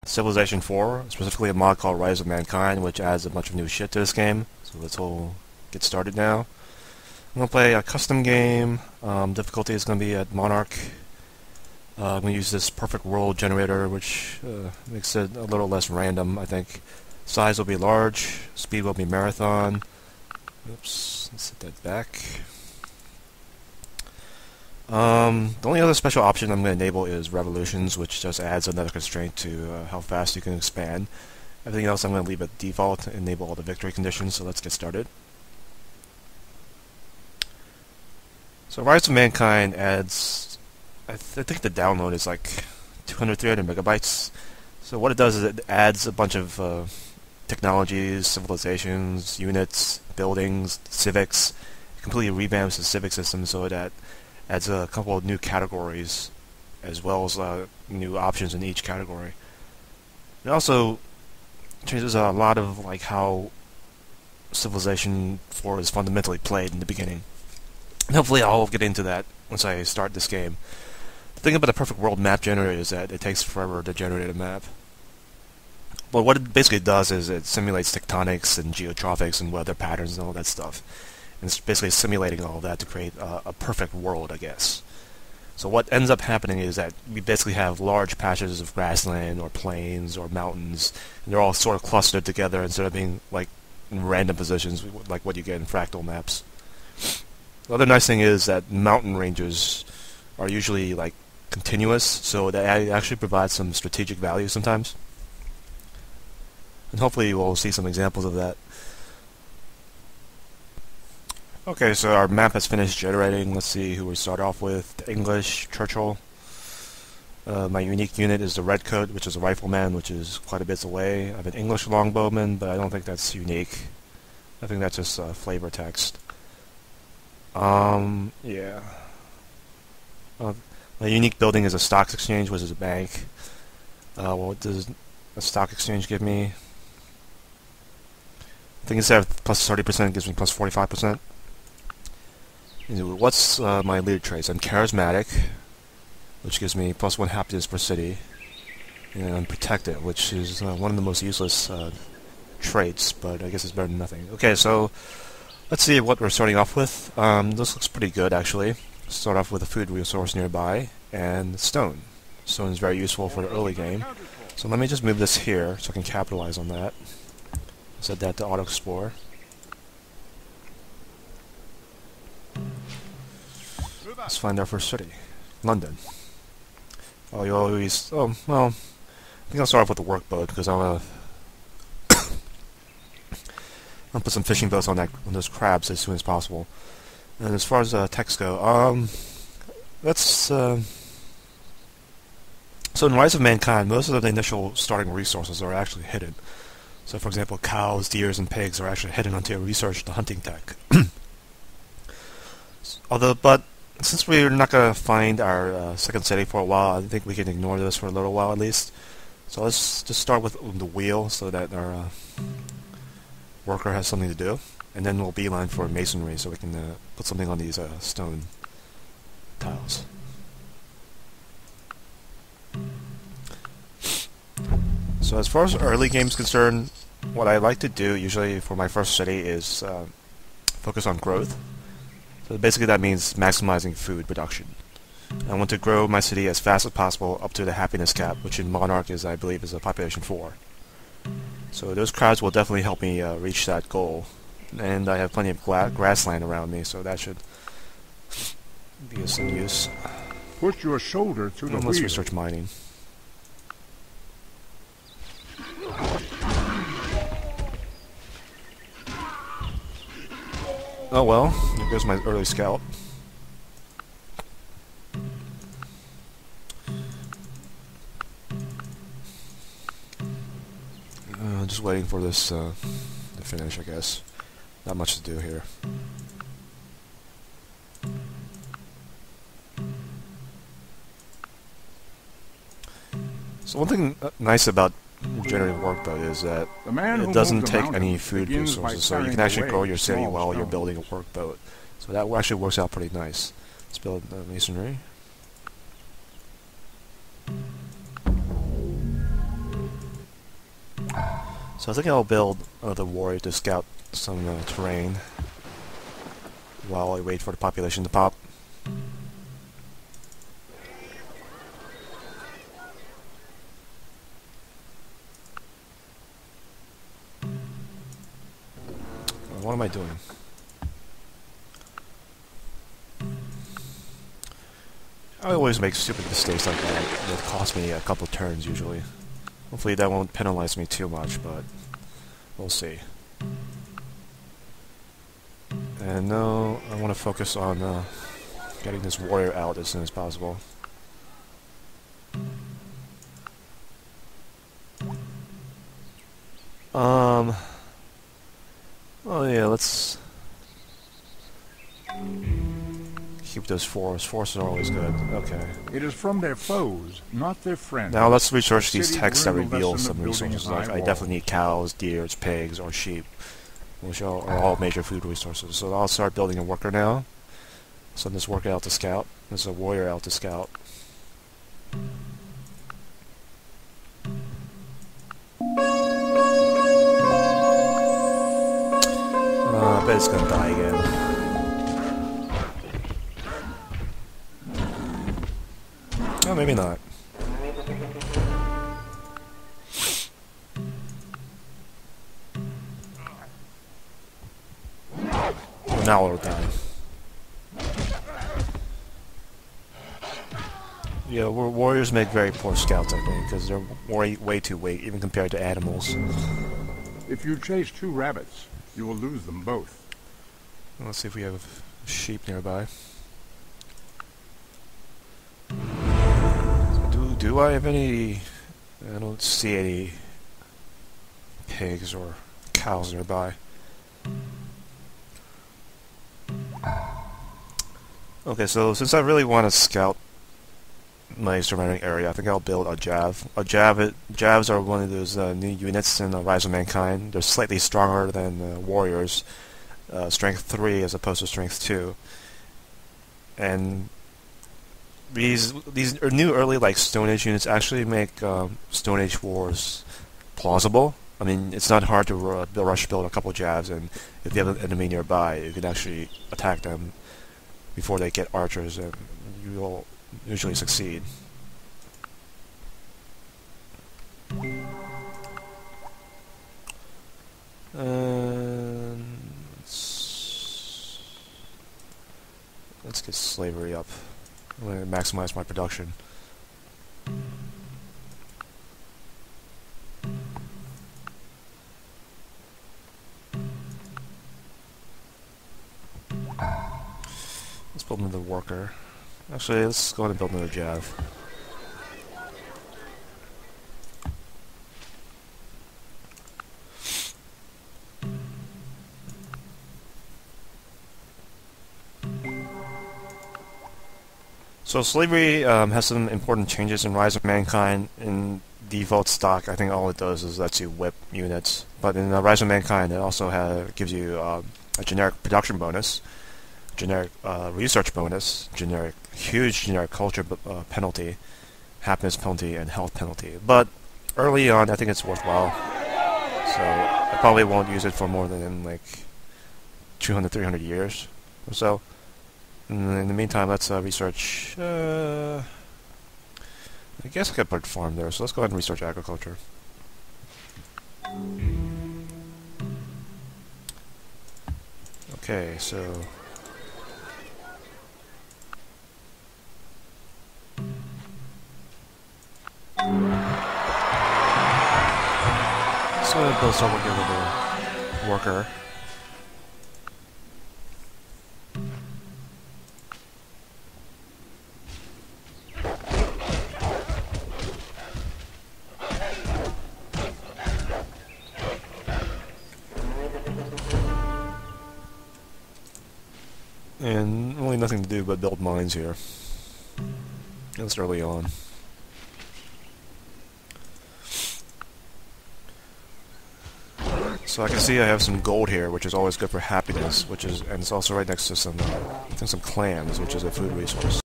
Civilization 4, specifically a mod called Rise of Mankind, which adds a bunch of new shit to this game. So let's all get started now. I'm going to play a custom game. Difficulty is going to be at Monarch. I'm going to use this perfect world generator, which makes it a little less random, I think. Size will be large. Speed will be marathon. Oops, let's set that back. The only other special option I'm going to enable is revolutions, which just adds another constraint to how fast you can expand. Everything else I'm going to leave at default, enable all the victory conditions, so let's get started. So Rise of Mankind adds, I think the download is like 200, 300 megabytes. So what it does is it adds a bunch of technologies, civilizations, units, buildings, civics. It completely revamps the civic system so that adds a couple of new categories as well as new options in each category. It also changes a lot of like how Civilization 4 is fundamentally played in the beginning. And hopefully I'll get into that once I start this game. The thing about the Perfect World map generator is that it takes forever to generate a map. But what it basically does is it simulates tectonics and geotrophics and weather patterns and all that stuff. And it's basically simulating all of that to create a perfect world, I guess. So what ends up happening is that we basically have large patches of grassland or plains or mountains, and they're all sort of clustered together instead of being like in random positions like what you get in fractal maps. The other nice thing is that mountain ranges are usually like continuous, so they actually provide some strategic value sometimes. And hopefully we'll see some examples of that. Okay, so our map has finished generating. Let's see who we start off with. The English, Churchill. My unique unit is the Redcoat, which is a rifleman, which is quite a bit away. I have an English longbowman, but I don't think that's unique. I think that's just flavor text. Yeah. My unique building is a stocks exchange, which is a bank. What does a stock exchange give me? I think instead of plus 30%, it gives me plus 45%. What's my leader traits? I'm charismatic, which gives me plus 1 happiness per city. And I'm protected, which is one of the most useless traits, but I guess it's better than nothing. Okay, so let's see what we're starting off with. This looks pretty good, actually. Start off with a food resource nearby, and stone. Stone is very useful for the early game. So let me just move this here so I can capitalize on that. Set that to auto-explore. Let's find our first city. London. Oh, you always... Oh, well... I think I'll start off with the workboat, because I'll put some fishing boats on those crabs as soon as possible. And as far as text go, let's... So in Rise of Mankind, most of the initial starting resources are actually hidden. So for example, cows, deers, and pigs are actually hidden until you research the hunting tech. But since we're not going to find our second city for a while, I think we can ignore this for a little while at least. So let's just start with the wheel so that our worker has something to do. And then we'll beeline for masonry so we can put something on these stone tiles. So as far as early games concerned, what I like to do usually for my first city is focus on growth. So basically that means maximizing food production. I want to grow my city as fast as possible up to the happiness cap, which in Monarch is, I believe, is a population 4. So those crowds will definitely help me reach that goal. And I have plenty of grassland around me, so that should be of some use. Put your shoulder to the Let's wheel. research mining. Oh well, there goes my early scout. Just waiting for this to finish, I guess. Not much to do here. So one thing nice about generating workboat is that it doesn't take any food resources, so you can actually grow your city while you're building a workboat. So that actually works out pretty nice. Let's build masonry. So I think I'll build another warrior to scout some terrain while I wait for the population to pop. What am I doing? I always make stupid mistakes like that. It costs me a couple turns usually. Hopefully that won't penalize me too much, but we'll see. And no, I want to focus on getting this warrior out as soon as possible. Oh yeah, let's keep those forests. Forests are always good. Okay. It is from their foes, not their friends. Now let's research these City texts that learned the reveal lesson some of building resources. high Like I walls. definitely need cows, deers, pigs, or sheep, which are all major food resources. So I'll start building a worker now. Send this worker out to scout. There's a warrior out to scout. I bet it's gonna die again. Oh, maybe not. Well, now it'll die. Yeah, warriors make very poor scouts, I think, because they're way too weak, even compared to animals. If you chase 2 rabbits, you will lose them both. Let's see if we have sheep nearby. Do I have any... I don't see any pigs or cows nearby. Okay, so since I really want to scout my surrounding area, I think I'll build a Jav. Javs are one of those new units in Rise of Mankind. They're slightly stronger than warriors. Strength 3 as opposed to Strength 2. And these new early like Stone Age units actually make Stone Age wars plausible. I mean, it's not hard to rush build a couple Javs, and if you have an enemy nearby, you can actually attack them before they get archers, and you will usually succeed. Let's get slavery up. I'm going to maximize my production. Let's build another worker. Actually, let's go ahead and build another Jav. So slavery has some important changes in Rise of Mankind. In default stock, I think all it does is lets you whip units. But in Rise of Mankind, it also gives you a generic production bonus, generic research bonus, huge generic culture penalty, happiness penalty, and health penalty. But early on, I think it's worthwhile. So I probably won't use it for more than like 200, 300 years or so. And in the meantime, let's research. I guess I could put farm there, so let's go ahead and research agriculture. Okay, so build someone here with a worker. And really nothing to do but build mines here. That's early on. So I can see I have some gold here, which is always good for happiness, and it's also right next to some clams, which is a food resource.